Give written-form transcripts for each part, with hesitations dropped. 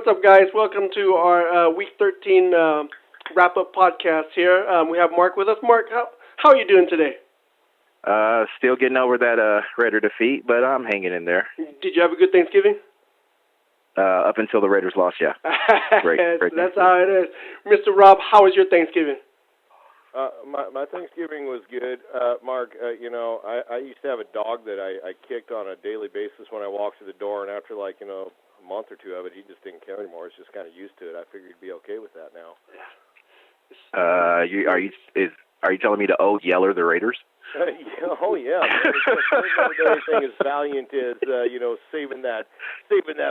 what's up, guys? Welcome to our Week 13 wrap-up podcast here. We have Mark with us. Mark, how are you doing today? Still getting over that Raider defeat, but I'm hanging in there. Did you have a good Thanksgiving? Up until the Raiders lost, yeah. Great That's how it is. Mr. Rob, how was your Thanksgiving? My Thanksgiving was good, Mark. I used to have a dog that I kicked on a daily basis when I walked through the door, and after a month or two of it, he just didn't care anymore. It's just kind of used to it. I figured he'd be okay with that now. Are you telling me to Yeller the Raiders? Oh yeah, man. It's everything as valiant as saving that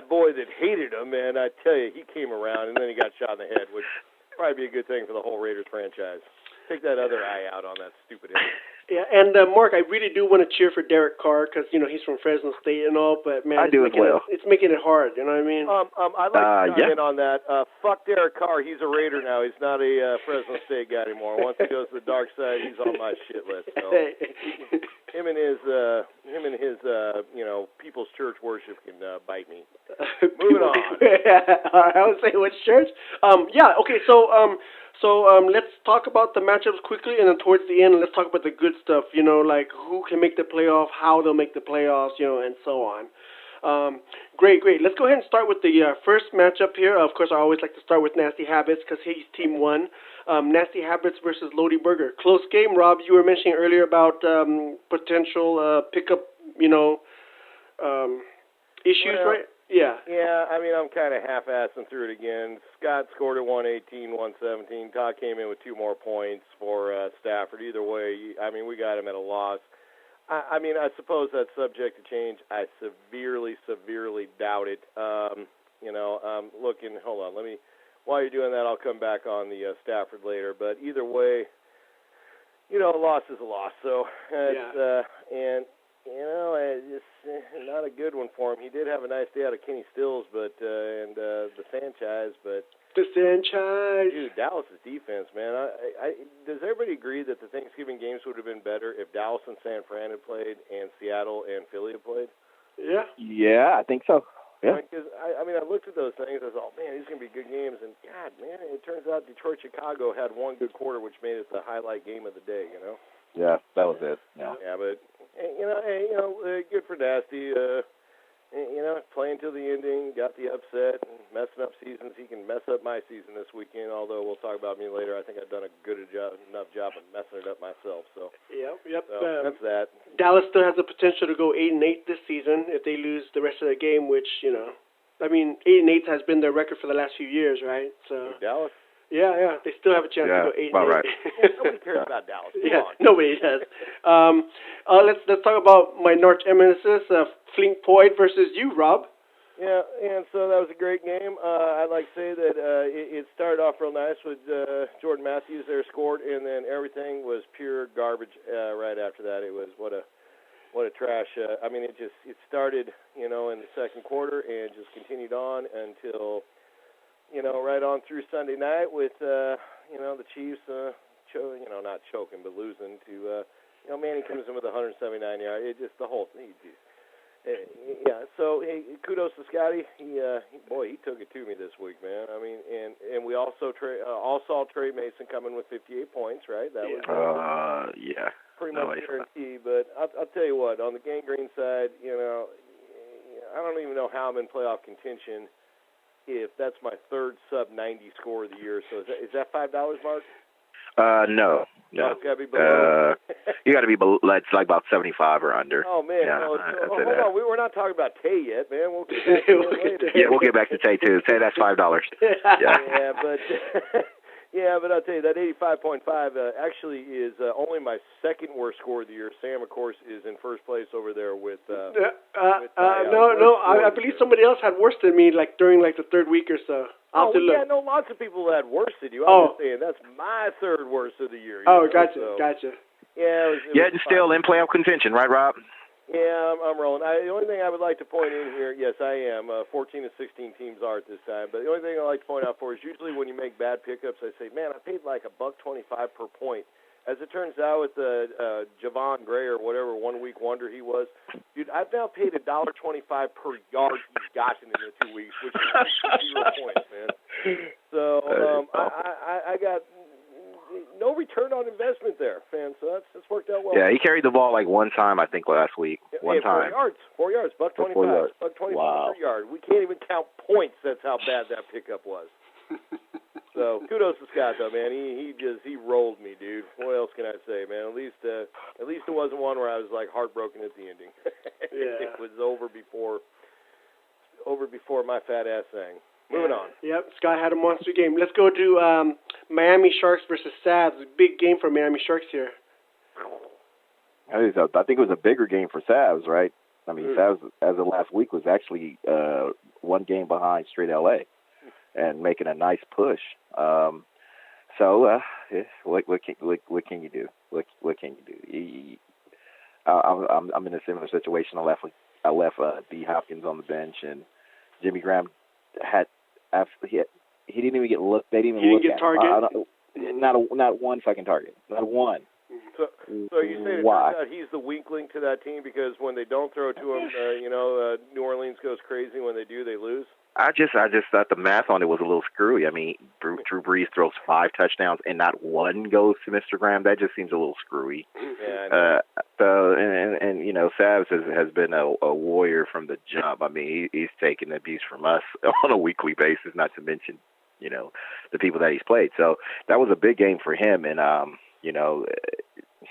boy that hated him, man. I tell you, he came around and then he got shot in the head, which would probably be a good thing for the whole Raiders franchise. Take that other eye out on that stupid idiot. Yeah, and Mark, I really do want to cheer for Derek Carr because he's from Fresno State and all, but man, I do as well. It's making it hard. You know what I mean? I'd like to chime in on that. Fuck Derek Carr. He's a Raider now. He's not a Fresno State guy anymore. Once he goes to the dark side, he's on my shit list. So him and his People's Church worship can bite me. Moving on. I would say which church? Yeah. Okay. So let's talk about the matchups quickly, and then towards the end, let's talk about the good stuff. Like who can make the playoff, how they'll make the playoffs, and so on. Great. Let's go ahead and start with the first matchup here. Of course, I always like to start with Nasty Habits because he's Team 1. Nasty Habits versus Lodi Burger. Close game, Rob. You were mentioning earlier about potential pickup, issues, right? Yeah. Yeah, I mean, I'm kind of half-assing through it again. Scott scored at 118, 117. Todd came in with 2 more points for Stafford. Either way, I mean, we got him at a loss. I mean, I suppose that's subject to change. I severely doubt it. Looking, hold on, while you're doing that, I'll come back on the Stafford later. But either way, a loss is a loss. So, it's not a good one for him. He did have a nice day out of Kenny Stills, and the Sanchez, but... The Sanchez! Dude, Dallas' defense, man. Does everybody agree that the Thanksgiving games would have been better if Dallas and San Fran had played and Seattle and Philly had played? Yeah. Yeah, I think so. Yeah. Because, I looked at those things, I thought, man, these are going to be good games, and God, man, it turns out Detroit-Chicago had one good quarter, which made it the highlight game of the day, Yeah, that was it. Yeah. Yeah, but good for Nasty. Playing till the ending, got the upset, and messing up seasons. He can mess up my season this weekend. Although we'll talk about me later. I think I've done a good enough job of messing it up myself. So. Yep. So that's that. Dallas still has the potential to go 8-8 this season if they lose the rest of the game, which 8-8 has been their record for the last few years, right? So. Dallas. Yeah, they still have a chance to go 8-8. Well, right. Nobody cares about Dallas. Come on. Nobody does. Let's talk about my North nemesis, Flink Poyd versus you, Rob. Yeah, and so that was a great game. I'd like to say that it started off real nice with Jordan Matthews there scored, and then everything was pure garbage right after that. It was what a trash. It started in the second quarter and just continued on until. Right on through Sunday night with, the Chiefs, not choking, but losing to, Manning comes in with 179 yards. It just, the whole thing. So, hey, kudos to Scotty. He took it to me this week, man. I mean, and we also saw Trey Mason coming with 58 points, right? That was pretty much guaranteed. But I'll tell you what, on the gangrene side, I don't even know how I'm in playoff contention. If that's my third sub-90 score of the year. So is that $5, Mark? No. Oh, it's got to be below. You got to be below. It's like about 75 or under. Oh, man. Yeah, hold on. We were not talking about Tay yet, man. We'll get back to later. Yeah, we'll get back to Tay, too. Say that's $5. Yeah, but I'll tell you, that 85.5 actually is only my second worst score of the year. Sam, of course, is in first place over there with I believe somebody else had worse than me, during the third week or so. Lots of people had worse than you. I'm just saying, that's my third worst of the year. Gotcha. Yeah, it's still in playoff contention, right, Rob? Yeah, I'm rolling. The only thing I would like to point in here, yes, I am. 14 of 16 teams are at this time. But the only thing I like to point out for is usually when you make bad pickups, I say, man, I paid like $1.25 per point. as it turns out, with Javon Gray or whatever 1 week wonder he was, dude, I've now paid $1.25 per yard he's gotten in the 2 weeks, which is 0 points, man. So I got no return on investment there, man. So that's worked out well. Yeah, he carried the ball like one time, I think, last week. One time. 4 yards, $1.25, $1.25 wow. per yard. We can't even count points. That's how bad that pickup was. So kudos to Scott, though, man. He rolled me, dude. What else can I say, man? At least it wasn't one where I was like heartbroken at the ending. Yeah. It was over before my fat ass sang. Moving on. Yep, Scott had a monster game. Let's go to Miami Sharks versus Sabs. Big game for Miami Sharks here. I think it was a bigger game for Savs, right? I mean, Savs, as of last week, was actually 1 game behind straight LA and making a nice push. What can you do? What can you do? I'm in a similar situation. I left D. Hopkins on the bench, and Jimmy Graham he didn't even get looked. They didn't even look at him. Not one fucking target. Not one. So you say it turns out he's the weak link to that team because when they don't throw to him, New Orleans goes crazy. When they do, they lose. I just thought the math on it was a little screwy. I mean, Drew Brees throws 5 touchdowns and not one goes to Mr. Graham. That just seems a little screwy. Yeah. Savs has been a warrior from the jump. I mean, he's taken abuse from us on a weekly basis, not to mention, the people that he's played. So that was a big game for him, and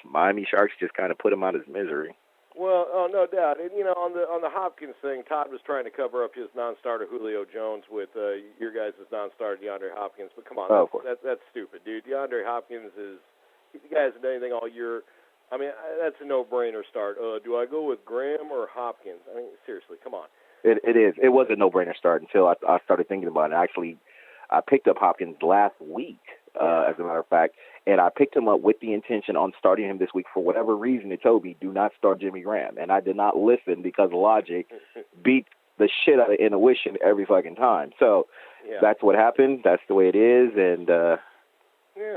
Miami Sharks just kind of put him out of his misery. Well, no doubt. And, on the Hopkins thing, Todd was trying to cover up his non-starter Julio Jones with your guys' non-starter DeAndre Hopkins. But come on, that's stupid, dude. DeAndre Hopkins the guy hasn't done anything all year. I mean, that's a no-brainer start. Do I go with Graham or Hopkins? I mean, seriously, come on. It is. It was a no-brainer start until I started thinking about it. Actually, I picked up Hopkins last week, as a matter of fact, and I picked him up with the intention on starting him this week. For whatever reason, it told me, do not start Jimmy Graham. And I did not listen because logic beats the shit out of intuition every fucking time. So that's what happened. That's the way it is. And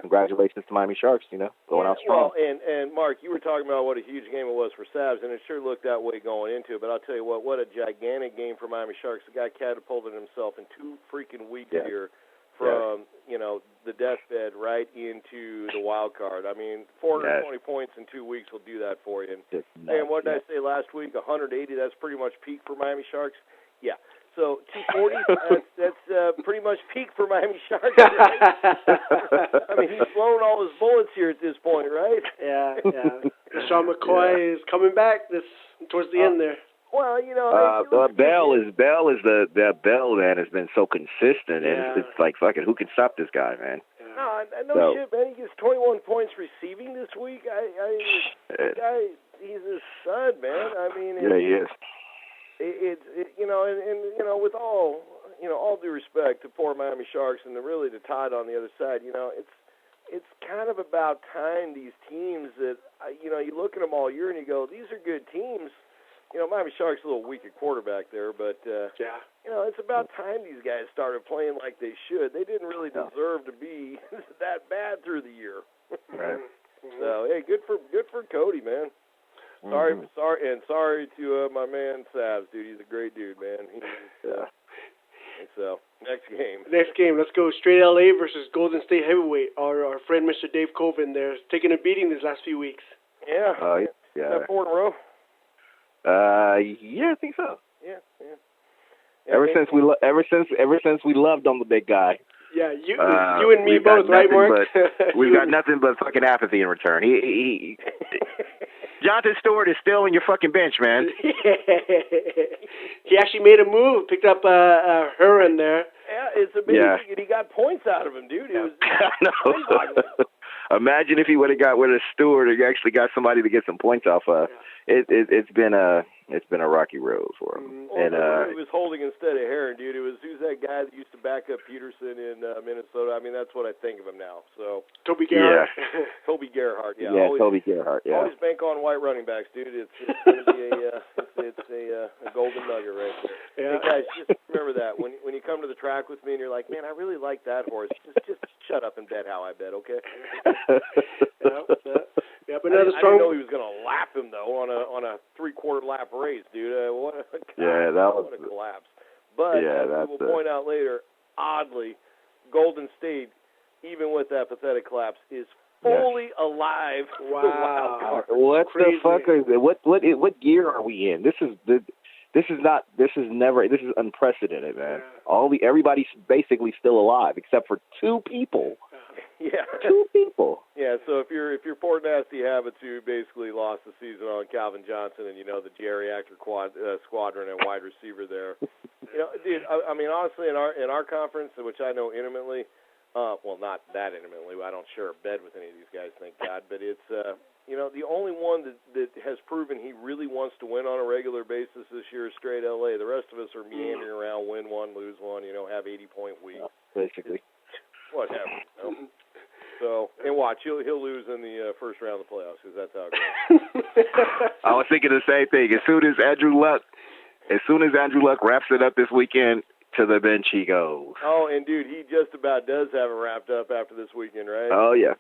congratulations to Miami Sharks, going out strong. Well, and Mark, you were talking about what a huge game it was for Sabs, and it sure looked that way going into it. But I'll tell you what a gigantic game for Miami Sharks. The guy catapulted himself in 2 freaking weeks here from, the deathbed right into the wild card. I mean, 420 points in 2 weeks will do that for you. And what did I say last week? 180, that's pretty much peak for Miami Sharks? Yeah. So 240, that's pretty much peak for Miami Sharks. Right? I mean, he's blown all his bullets here at this point, right? Yeah. Sean McCoy is coming back towards the end there. Well, Bell is the Bell man has been so consistent, and it's like fucking who can stop this guy, man? No shit, man. He gets 21 points receiving this week. This guy, he's a stud, man. I mean, he is. With all due respect to poor Miami Sharks and really to Todd on the other side, it's kind of about time these teams that you look at them all year and you go, these are good teams. Miami Sharks a little weak at quarterback there, but it's about time these guys started playing like they should. They didn't really deserve to be that bad through the year. Right. So hey, good for Cody, man. Sorry to my man Savs, dude. He's a great dude, man. So next game. Let's go straight LA versus Golden State heavyweight. Our friend Mr. Dave Colvin there is taking a beating these last few weeks. Yeah. Is that 4 in a row? I think so. Yeah. Ever since we loved on the big guy. Yeah, you and me both, right, Mark? We've got nothing but fucking apathy in return. He Jonathan Stewart is still in your fucking bench, man. He actually made a move, picked up Huron there. Yeah, it's amazing, and he got points out of him, dude. It was no. Imagine if he would have got with a Stewart, or actually got somebody to get some points off of. It's been a rocky road for him. And he was holding instead of Heron, dude. Who's that guy that used to back up Peterson in Minnesota? I mean, that's what I think of him now. So Toby Gerhardt. Yeah. Toby Gerhardt. Yeah. Toby Gerhardt. Yeah. Always bank on white running backs, dude. It's going to be a golden nugget right there. Yeah. Hey guys, just remember that when you come to the track with me and you're like, man, I really like that horse. Just shut up and bet how I bet, okay? But another I strong. didn't know he was going to lap him though on a 3/4 lap race, dude. What a collapse. But as we will point out later, oddly, Golden State, even with that pathetic collapse, is fully alive. Wow. What the fuck is it? What year are we in? This is unprecedented, man. Everybody's basically still alive except for two people. Yeah. Two people. Yeah, so if you're Port Nasty Habits, who basically lost the season on Calvin Johnson and the geriatric squadron and wide receiver there. Dude, I mean honestly in our conference, which I know intimately, well not that intimately, I don't share a bed with any of these guys, thank God, but it's the only one that has proven he really wants to win on a regular basis this year is straight LA. The rest of us are meandering around, win one, lose one, have 80-point weeks. Basically. Whatever. So, and watch, he'll lose in the first round of the playoffs because that's how it goes. I was thinking the same thing. As soon as Andrew Luck wraps it up this weekend, to the bench he goes. Oh, and dude, he just about does have it wrapped up after this weekend, right? Oh yeah.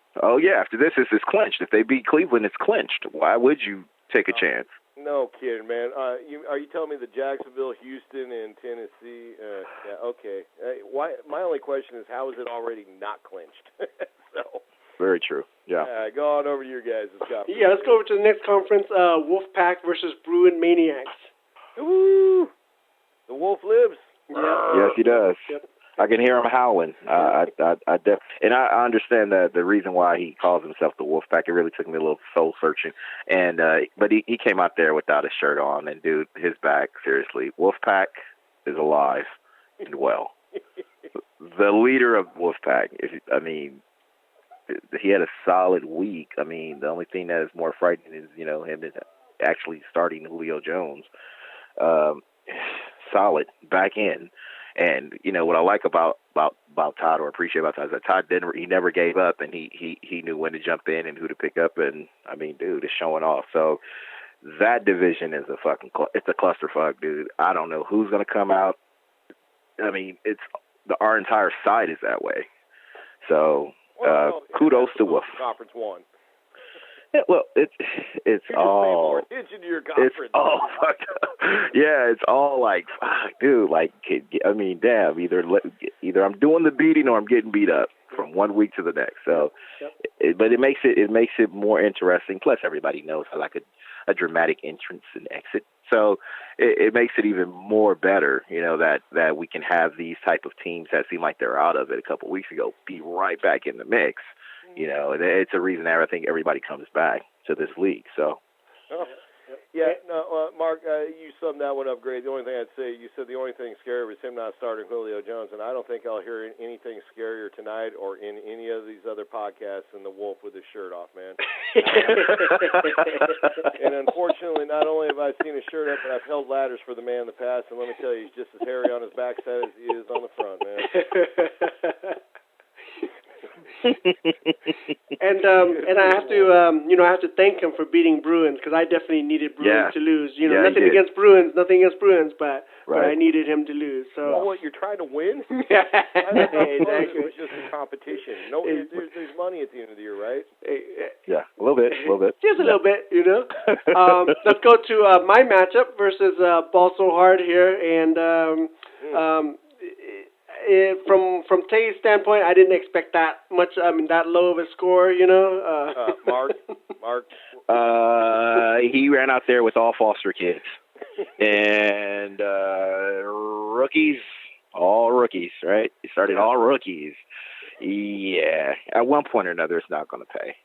After this, it's clinched. If they beat Cleveland, it's clinched. Why would you take a chance? No kidding, man. Are you telling me that Jacksonville, Houston, and Tennessee? Yeah, okay. Why? My only question is, how is it already not clinched? So. Very true. Yeah. Go on over to your guys' conference. Yeah, let's go over to the next conference. Wolfpack versus Bruin Maniacs. Woo! The Wolf lives. Yeah. Yes, he does. Yep. I can hear him howling. I understand the reason why he calls himself the Wolfpack. It really took me a little soul searching, and but he came out there without his shirt on, and dude, his back, seriously, Wolfpack is alive and well. The leader of Wolfpack. He had a solid week. I mean, the only thing that is more frightening is him actually starting Julio Jones. Solid back in. And what I like about Todd, or appreciate about Todd, is that Todd he never gave up, and he knew when to jump in and who to pick up, and I mean, dude, is showing off. So that division is it's a clusterfuck, dude. I don't know who's gonna come out. I mean, our entire side is that way. So kudos to Wolf. Conference one. Yeah, well, it's all. More attention to your conference. It's all fucked up. Yeah, it's all like, fuck, dude. Like, I mean, damn. Either I'm doing the beating or I'm getting beat up from one week to the next. So, but it makes it more interesting. Plus, everybody knows I like a dramatic entrance and exit. So it makes it even more better, that we can have these type of teams that seem like they're out of it a couple weeks ago be right back in the mix. It's a reason that I think everybody comes back to this league. So, Mark, you summed that one up great. The only thing I'd say, you said the only thing scary was him not starting Julio Jones, and I don't think I'll hear anything scarier tonight or in any of these other podcasts than the Wolf with his shirt off, man. And unfortunately, not only have I seen his shirt up, but I've held ladders for the man in the past, and let me tell you, he's just as hairy on his backside as he is on the front, man. and I have to thank him for beating Bruins, because I definitely needed Bruins to lose. Nothing against Bruins, but I needed him to lose. So what, you're trying to win? Exactly. It's just a competition. There's money at the end of the year, right? Yeah, a little bit. Just a little bit, Let's go to my matchup versus Ball So Hard here, and from Tay's standpoint, I didn't expect that much. I mean, that low of a score, Mark. He ran out there with all foster kids and all rookies, right? He started all rookies. Yeah, at one point or another, it's not going to pay,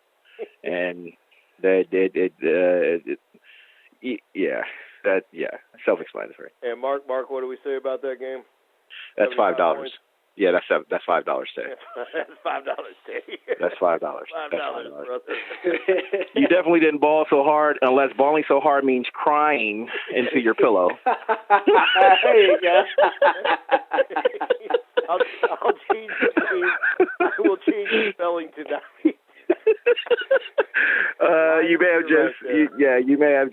and self-explanatory. And Mark, what do we say about that game? That's $5. Yeah, that's $5 today. That's $5 today. That's $5. $5, brother. You definitely didn't ball so hard, unless balling so hard means crying into your pillow. There you go. I'll change the name. I will change the spelling tonight. You may have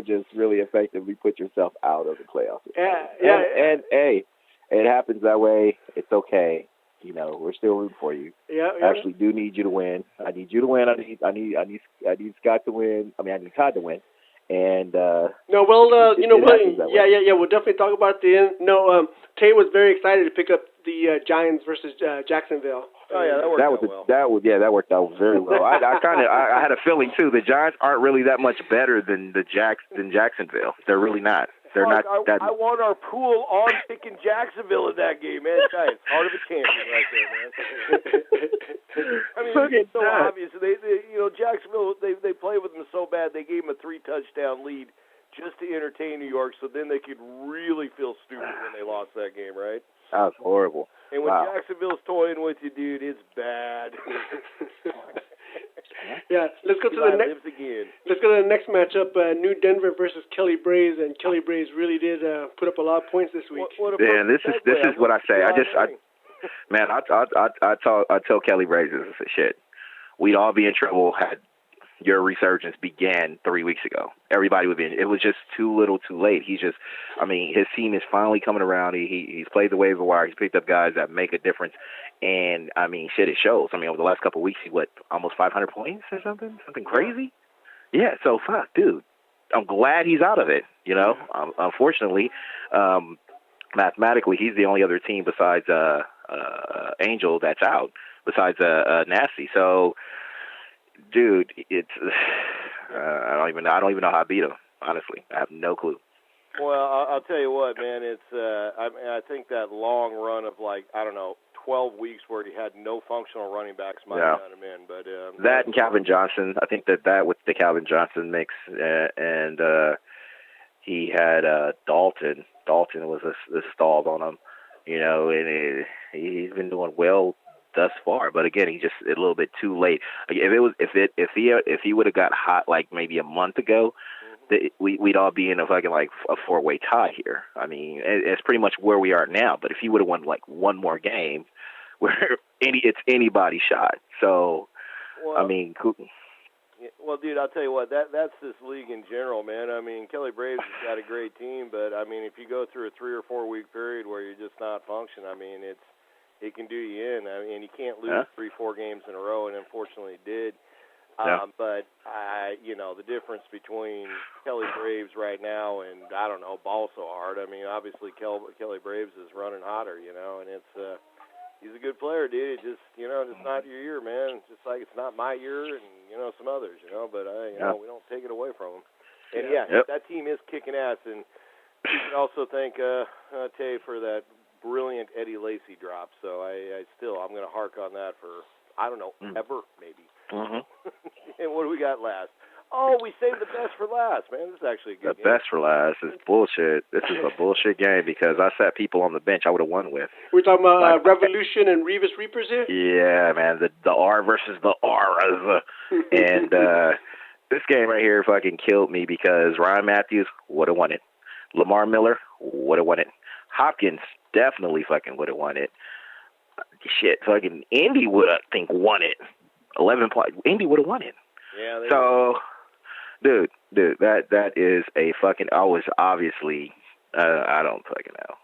just really effectively put yourself out of the playoffs. Yeah. And hey, it happens that way. It's okay. we're still rooting for you. Yeah. I actually do need you to win. I need you to win. I need Scott to win. I mean, I need Todd to win. And no, well, it we'll definitely talk about the end. No, Tay was very excited to pick up the Giants versus Jacksonville. Oh yeah, that worked out very well. I had a feeling too. The Giants aren't really that much better than Jacksonville. They're really not. They're not. I won our pool on picking Jacksonville in that game, man. Giants, heart of a champion right there, man. I mean, it's so obvious. They Jacksonville, they played with them so bad. They gave them a 3-touchdown lead just to entertain New York, so then they could really feel stupid when they lost that game, right? That was horrible. And when Jacksonville's toying with you, dude, it's bad. Yeah, let's go to the next. Let's go to the next matchup: New Denver versus Kelly Braves, and Kelly Braves really did put up a lot of points this week. This is what I say. I tell Kelly Braves this is shit. We'd all be in trouble had your resurgence began 3 weeks ago. Everybody would be. It was just too little, too late. His team is finally coming around. He's played the waiver wire. He's picked up guys that make a difference. And I mean, shit, it shows. I mean, over the last couple of weeks, almost 500 points or something crazy. Yeah. So fuck, dude. I'm glad he's out of it. Unfortunately, mathematically, he's the only other team besides Angel that's out. Besides Nasty. So, dude, it's I don't even know how I beat him. Honestly, I have no clue. Well, I'll tell you what, man. It's I think that long run of 12 weeks where he had no functional running backs might have got him in. But that and Calvin Johnson, I think that with the Calvin Johnson mix, and he had Dalton. Dalton was stalled on him, and he's been doing well thus far, but again, he's just a little bit too late. If he would have got hot like maybe a month ago, we'd all be in a fucking a 4-way tie here. I mean, it's pretty much where we are now. But if he would have won one more game, where it's anybody's shot. So, I mean, well, dude, I'll tell you what, that's this league in general, man. I mean, Kelly Braves has got a great team, but I mean, if you go through a 3 or 4 week period where you're just not functioning, I mean, it can do you in. I mean, you can't lose 3-4 games in a row, and unfortunately did. But the difference between Kelly Braves right now and Ball So Hard. I mean, obviously Kelly Braves is running hotter, and it's he's a good player, dude. It just it's not your year, man. Just like it's not my year, and some others, But we don't take it away from him. And that team is kicking ass, and you can also thank Tay for that brilliant Eddie Lacy drop. So I'm going to hark on that for ever maybe. Mm-hmm. And what do we got last? Oh, we saved the best for last, man. This is actually a good game. The best for last is bullshit. This is a bullshit game because I sat people on the bench I would have won with. We're talking about Revolution and Revis Reapers here? Yeah, man. The R versus the R's. And this game right here fucking killed me because Ryan Matthews would have won it. Lamar Miller would have won it. Hopkins definitely fucking would have won it. Shit, fucking Indy would have, won it. 11 points. Indy would have won it. Yeah. So, dude, that is a fucking. Obviously, I don't fucking know.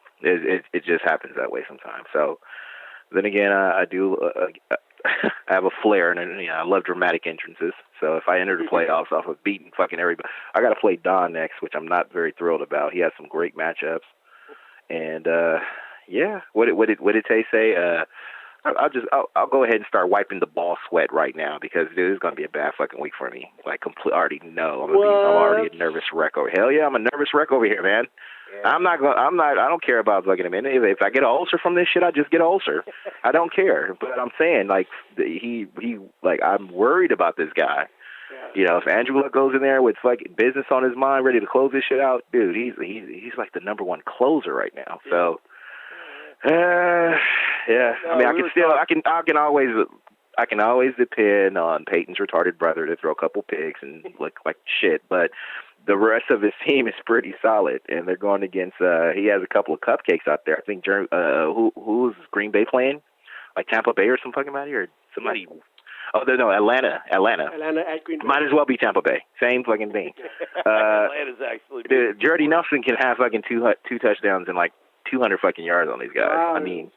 It just happens that way sometimes. So, then again, I do. I have a flair, and I love dramatic entrances. So if I enter the playoffs off of beating fucking everybody, I got to play Don next, which I'm not very thrilled about. He has some great matchups, and what did Tay say? I'll go ahead and start wiping the ball sweat right now because dude, it's gonna be a bad fucking week for me. I already know I'm already a nervous wreck over. Hell yeah, I'm a nervous wreck over here, man. Yeah. I don't care about plugging him in. If I get an ulcer from this shit, I just get an ulcer. I don't care. But I'm saying I'm worried about this guy. Yeah. If Andrew Luck goes in there with fucking business on his mind, ready to close this shit out, dude, he's like the number one closer right now. So. Yeah. No, I mean, I can always depend on Peyton's retarded brother to throw a couple picks and look like shit, but the rest of his team is pretty solid, and they're going against. He has a couple of cupcakes out there. I think who's Green Bay playing? Like Tampa Bay or some fucking body or somebody. Oh, no, Atlanta. Atlanta at Green Bay. Might as well be Tampa Bay. Same fucking thing. Atlanta's actually. Jordy Nelson can have fucking two touchdowns and like 200 fucking yards on these guys. Wow. I mean,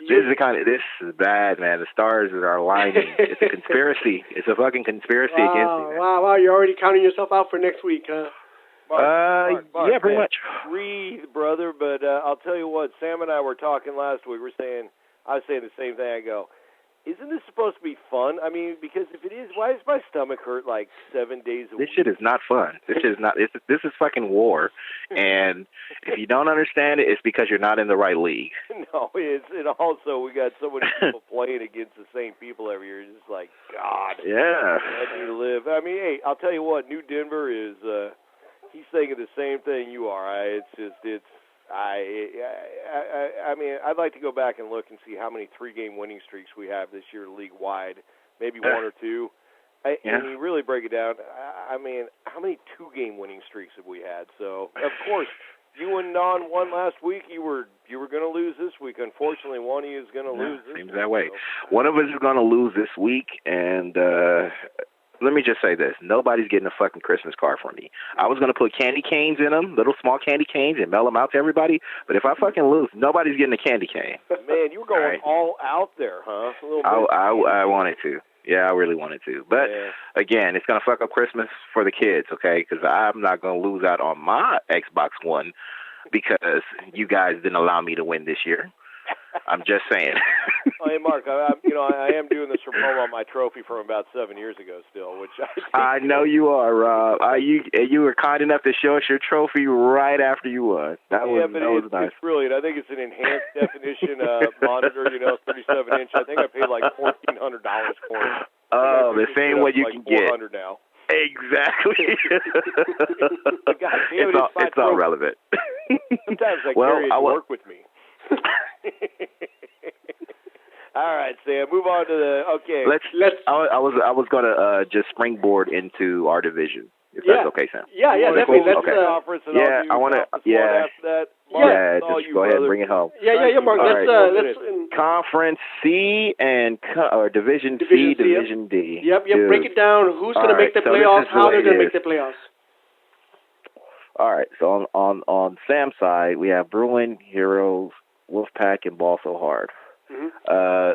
This is bad, man. The stars are aligning. It's a conspiracy. It's a fucking conspiracy against me. Man. Wow! You're already counting yourself out for next week, huh? Mark, yeah, pretty much. Breathe, brother. But I'll tell you what. Sam and I were talking last week. I was saying the same thing. I go, isn't this supposed to be fun? I mean, because if it is, why does my stomach hurt like 7 days a week? This shit is not fun. This shit is not. This is fucking war. And if you don't understand it, it's because you're not in the right league. No, and also we got so many people playing against the same people every year. It's just like, God. Yeah. Let me live. I mean, hey, I'll tell you what. New Denver is. He's thinking the same thing you are. I mean, I'd like to go back and look and see how many 3-game winning streaks we have this year league-wide, maybe one or two. And you really break it down, I mean, how many 2-game winning streaks have we had? So, of course, you and Don won last week. You were going to lose this week. Unfortunately, one of you is going to lose this week. Seems that way. So. One of us is going to lose this week, and let me just say this. Nobody's getting a fucking Christmas card from me. I was going to put candy canes in them, little small candy canes, and mail them out to everybody. But if I fucking lose, nobody's getting a candy cane. Man, you were going all out there, huh? I wanted to. Yeah, I really wanted to. But, again, it's going to fuck up Christmas for the kids, okay? Because I'm not going to lose out on my Xbox One because you guys didn't allow me to win this year. I'm just saying. Hey, Mark, I am doing this from home on my trophy from about 7 years ago still, which I know you are, Rob. You were kind enough to show us your trophy right after you won. That was nice. It's brilliant. I think it's an enhanced definition monitor, 37-inch. I think I paid like $1,400 for it. Oh, the same way you like can get. $400 now. Exactly. God damn it's all relevant. Sometimes I carry it to work with me. All right, Sam. Move on to the Let's. I was gonna just springboard into our division. If that's okay, Sam. Yeah, definitely. Let's conference and I want to. Yeah. After that. Mark, just go ahead and bring it home. Yeah, Mark. Let's Conference C and Division C, Division D. Yep. Break it down. Who's going to make the playoffs? How they're going to make the playoffs? All right. So on Sam's side, we have Bruin, Heroes, Wolfpack, and Ball So Hard. Mm-hmm.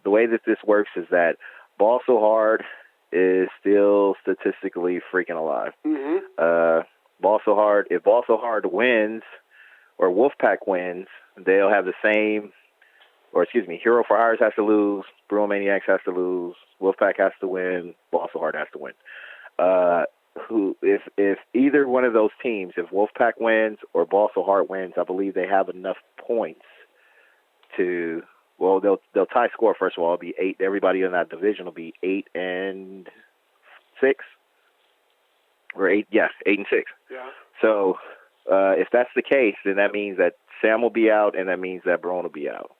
The way that this works is that Ball So Hard is still statistically freaking alive. Mm-hmm. Ball So Hard. If Ball So Hard wins, or Wolfpack wins, they'll have the same. Or excuse me, Hero for Hires has to lose, Bruin Maniacs has to lose, Wolfpack has to win, Ball So Hard has to win. If either one of those teams, if Wolfpack wins or Ball So Hard wins, I believe they have enough points to. Well, they'll tie score first of all. It'll be 8. Everybody in that division will be 8-6, or 8. Yeah, 8-6. Yeah. So if that's the case, then that means that Sam will be out, and that means that Bruin will be out.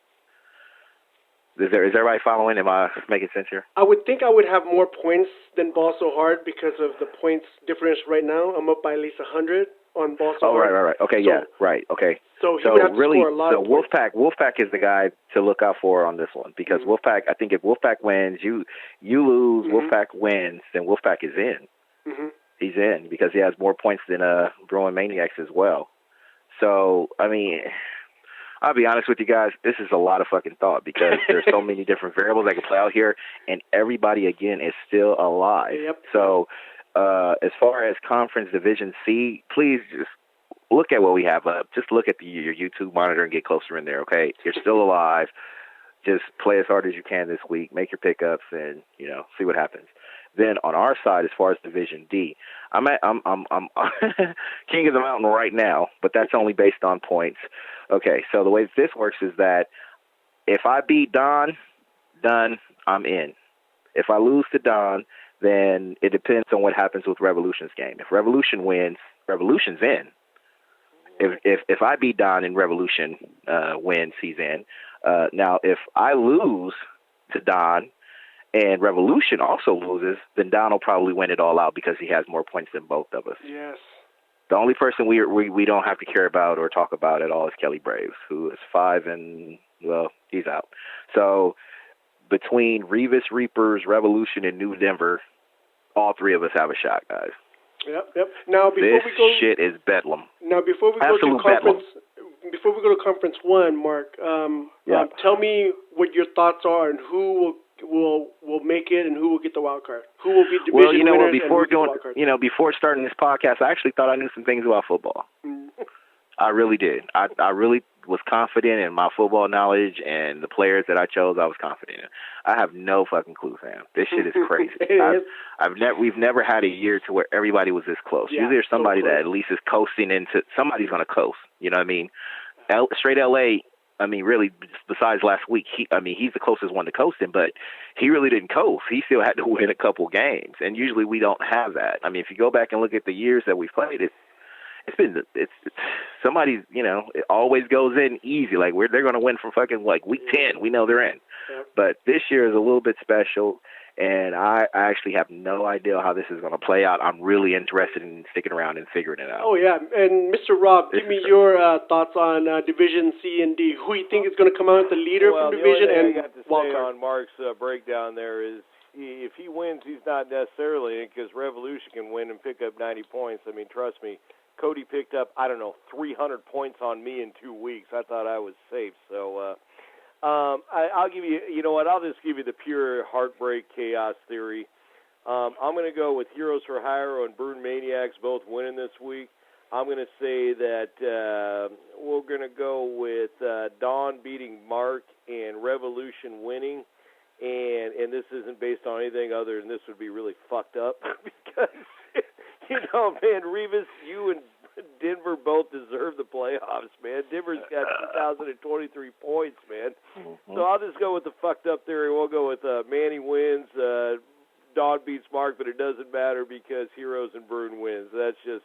Is everybody following? Am I making sense here? I would think I would have more points than Ball So Hard because of the points difference right now. I'm up by at least 100 on Ball So Hard. Right. Okay, right. Okay. So he would have to score a lot of points. Wolfpack is the guy to look out for on this one because Wolfpack. I think if Wolfpack wins, you lose. Wolfpack wins, then Wolfpack is in. Mm-hmm. He's in because he has more points than Bruin Maniacs as well. So I mean. I'll be honest with you guys, this is a lot of fucking thought because there's so many different variables that can play out here, and everybody, again, is still alive. Yep. So as far as Conference Division C, please just look at what we have up. Just look at your YouTube monitor and get closer in there, okay? You're still alive. Just play as hard as you can this week. Make your pickups and, see what happens. Then on our side, as far as Division D, I'm king of the mountain right now, but that's only based on points. Okay, so the way this works is that if I beat Don, I'm in. If I lose to Don, then it depends on what happens with Revolution's game. If Revolution wins, Revolution's in. If I beat Don and Revolution wins, he's in. Now, if I lose to Don and Revolution also loses, then Don will probably win it all out because he has more points than both of us. Yes. The only person we don't have to care about or talk about at all is Kelly Braves, who is 5 and, he's out. So between Revis Reapers, Revolution, and New Denver, all 3 of us have a shot, guys. Yep. Now before this shit is bedlam. Now before we Absolute go to conference, before we go to Conference One, Mark, tell me what your thoughts are and who will make it and who will get the wild card. Who will be division winners and who will get the wild card. Before starting this podcast, I actually thought I knew some things about football. I really did. I really was confident in my football knowledge, and the players that I chose, I was confident in. I have no fucking clue, fam. This shit is crazy. We've never had a year to where everybody was this close. Usually there's somebody that at least is coasting into. Somebody's going to coast. You know what I mean? Straight LA. I mean, really, besides last week, he's the closest one to coasting, but he really didn't coast. He still had to win a couple games, and usually we don't have that. I mean, if you go back and look at the years that we've played, it's somebody's, it always goes in easy. Like they're going to win from fucking like week 10. We know they're in. But this year is a little bit special, and I actually have no idea how this is going to play out. I'm really interested in sticking around and figuring it out. Oh, yeah. And Mr. Rob, give me your thoughts on Division C and D. Who you think is going to come out the leader from Division and I got to say on Mark's breakdown there is if he wins, he's not necessarily in because Revolution can win and pick up 90 points. I mean, trust me. Cody picked up, 300 points on me in 2 weeks. I thought I was safe. So I'll give you, you know what, I'll just give you the pure heartbreak chaos theory. I'm going to go with Heroes for Hire and Burn Maniacs both winning this week. I'm going to say that we're going to go with Dawn beating Mark and Revolution winning. And this isn't based on anything other than this would be really fucked up because... man, Revis, you and Denver both deserve the playoffs, man. Denver's got 2,023 points, man. Mm-hmm. So I'll just go with the fucked up theory. We'll go with Manny wins, Dawn beats Mark, but it doesn't matter because Heroes and Bruin wins. That's just,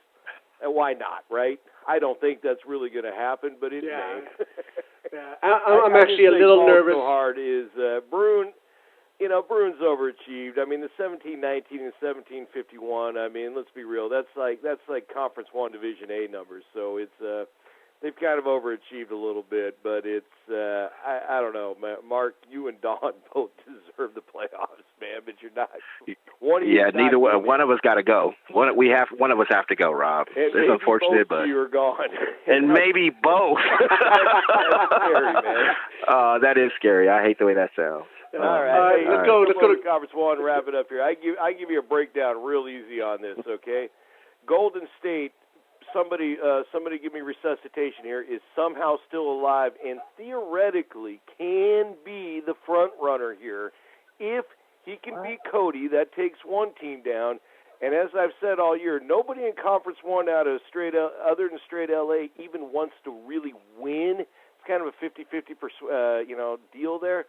why not, right? I don't think that's really going to happen, but it may. I'm actually a little nervous. So hard is Bruin. Bruins overachieved. I mean, the 17-19 and 17-51. I mean, let's be real. That's like Conference 1 Division A numbers. So it's they've kind of overachieved a little bit, but it's I don't know, Mark. You and Don both deserve the playoffs, man. But you're not. Neither one. One of us got to go. One of us have to go, Rob. And it's unfortunate, but you're gone. And maybe both. That's scary, man. That is scary. I hate the way that sounds. All right. Let's go to Conference 1 and wrap it up here. I give you a breakdown real easy on this, okay? Golden State, somebody give me resuscitation here, is somehow still alive and theoretically can be the front runner here. If he can beat Cody, that takes one team down. And as I've said all year, nobody in Conference 1 out of other than straight LA even wants to really win. It's kind of a 50-50 deal there.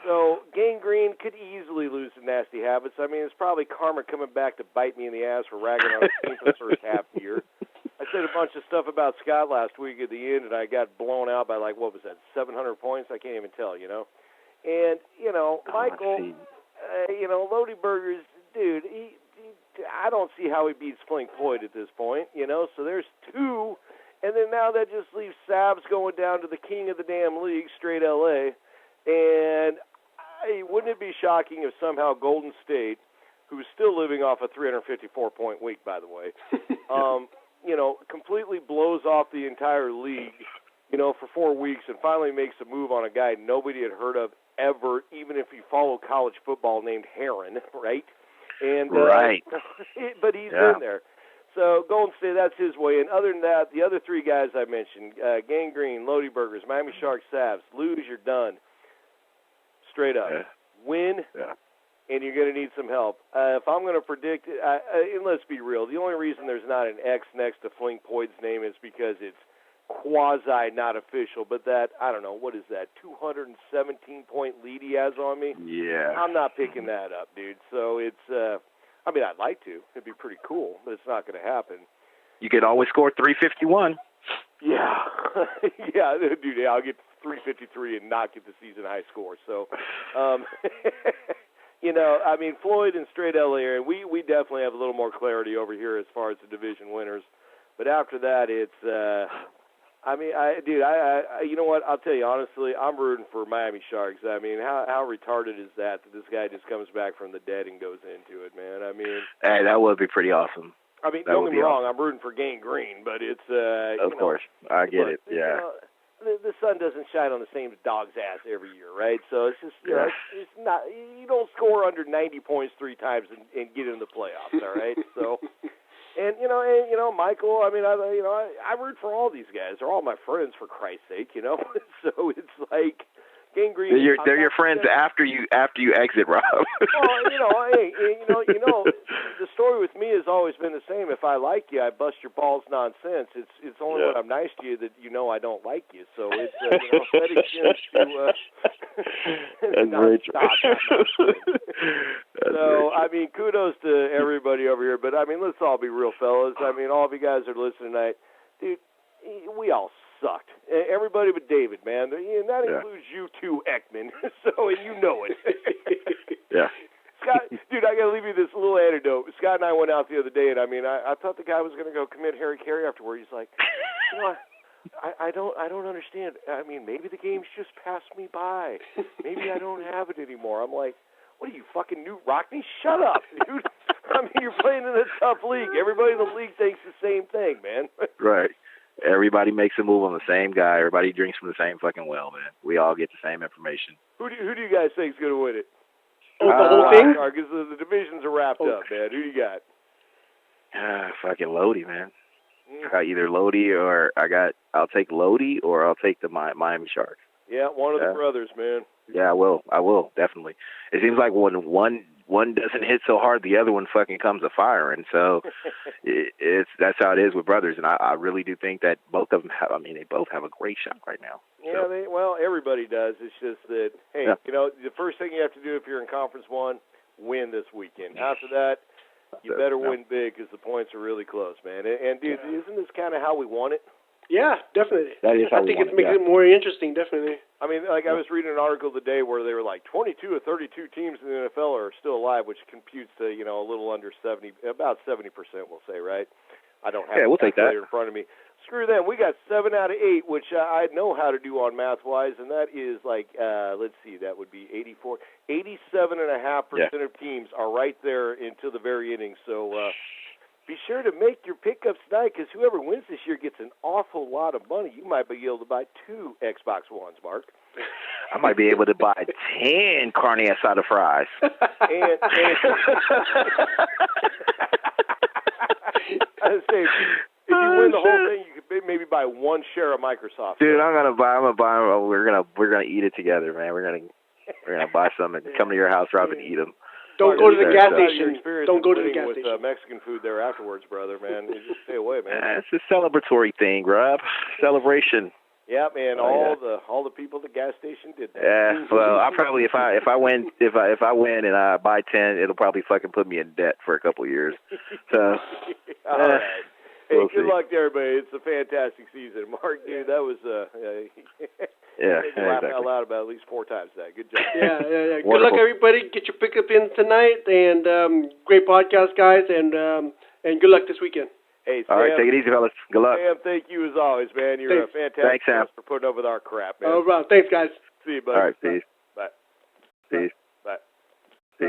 So Gangrene could easily lose to Nasty Habits. I mean, it's probably karma coming back to bite me in the ass for ragging on his team for the first half year. I said a bunch of stuff about Scott last week at the end, and I got blown out by 700 points? I can't even tell, And, Michael, Lodi Burgers, dude, I don't see how he beats Flink Floyd at this point, So there's two, and then now that just leaves Sabs going down to the king of the damn league, straight L.A., and wouldn't it be shocking if somehow Golden State, who's still living off a 354-point week, by the way, completely blows off the entire league, for 4 weeks and finally makes a move on a guy nobody had heard of ever, even if you follow college football, named Heron, right? And right. But he's in there. So Golden State, that's his way. And other than that, the other three guys I mentioned, Gangrene, Lodi Burgers, Miami Sharks, Savs, lose, you're done. Straight up. Win, and you're going to need some help. If I'm going to predict, and let's be real, the only reason there's not an X next to Flink Poyd's name is because it's quasi not official, but that, I don't know, what is that, 217-point lead he has on me? Yeah. I'm not picking that up, dude. So it's, I'd like to. It'd be pretty cool, but it's not going to happen. You could always score 351. Yeah. Yeah, dude, I'll get 353 and not get the season high score. So, Floyd and straight LA, and we definitely have a little more clarity over here as far as the division winners. But after that, it's, you know what? I'll tell you honestly, I'm rooting for Miami Sharks. I mean, how retarded is that this guy just comes back from the dead and goes into it, man? I mean, hey, that would be pretty awesome. I mean, don't get me wrong, I'm rooting for Gangrene, but it's, of course, I get it, yeah. the sun doesn't shine on the same dog's ass every year, right? So it's just it's not, you don't score under 90 points 3 times and get in the playoffs, all right? So and Michael, I mean, I root for all these guys. They're all my friends, for Christ's sake, So it's like Gangrene. They're your friends after you exit, Rob. Well, the story with me has always been the same. If I like you, I bust your balls nonsense. It's only when I'm nice to you that I don't like you. So it's That's very true. So I mean, kudos to everybody over here. But I mean, let's all be real, fellas. I mean, all of you guys that are listening tonight, dude. We all sucked. Everybody but David, man. And that includes you too, Ekman. So, and you know it. Yeah. Scott, dude, I got to leave you this little anecdote. Scott and I went out the other day, and I mean, I thought the guy was going to go commit Harry Carey afterward. He's like, I don't understand. I mean, maybe the game's just passed me by. Maybe I don't have it anymore. I'm like, what are you, fucking Newt Rockney? Shut up, dude. I mean, you're playing in a tough league. Everybody in the league thinks the same thing, man. Right. Everybody makes a move on the same guy. Everybody drinks from the same fucking well, man. We all get the same information. Who do you guys think is going to win it? The whole thing? Because the divisions are wrapped up, man. Who do you got? Fucking Lodi, man. I got either Lodi or I'll take Lodi or I'll take the Miami Sharks. Yeah, one of the brothers, man. Yeah, I will, definitely. It seems like when one doesn't hit so hard, the other one fucking comes a fire, and so that's how it is with brothers. And I really do think that both of them they both have a great shot right now. Yeah, everybody does. It's just that, hey, the first thing you have to do if you're in Conference 1, win this weekend. After that, you better win big because the points are really close, man. And dude, isn't this kind of how we want it? Yeah, definitely. That is how I think it's making it more interesting, definitely. I mean, like I was reading an article today where they were like 22 of 32 teams in the NFL are still alive, which computes to, a little under 70, about 70%, we'll say, right? I don't have we'll take that in front of me. Screw them. We got 7 out of 8, which I know how to do on math-wise, and that is like, let's see, that would be 87.5% of teams are right there until the very inning. So be sure to make your pickups tonight because whoever wins this year gets an awful lot of money. You might be able to buy 2 Xbox Ones, Mark. I might be able to buy 10 carne asada fries. And I was saying, if you win the whole thing, you could maybe buy 1 share of Microsoft. Dude, I'm gonna buy. We're gonna eat it together, man. We're gonna buy some and come to your house, Rob, and eat them. Don't go to the gas station. Don't go to the gas with, station. Mexican food there afterwards, brother, man. You just stay away, man. It's a celebratory thing, Rob. Celebration. Yeah, man. All the people at the gas station did that. Yeah. Well, I'll probably if I win and I buy 10, it'll probably fucking put me in debt for a couple of years. So. All right. Hey, good luck to everybody. It's a fantastic season, Mark. Dude, that was laugh out loud about at least 4 times that. Good job. Yeah. Good luck, everybody. Get your pickup in tonight, and great podcast, guys, and good luck this weekend. Hey, Sam, all right, take it easy, fellas. Good luck. Sam, thank you as always, man. You're a fantastic Sam. for putting up with our crap, man. Oh, Rob. Thanks, guys. See you, buddy. All right, peace. Bye. Peace.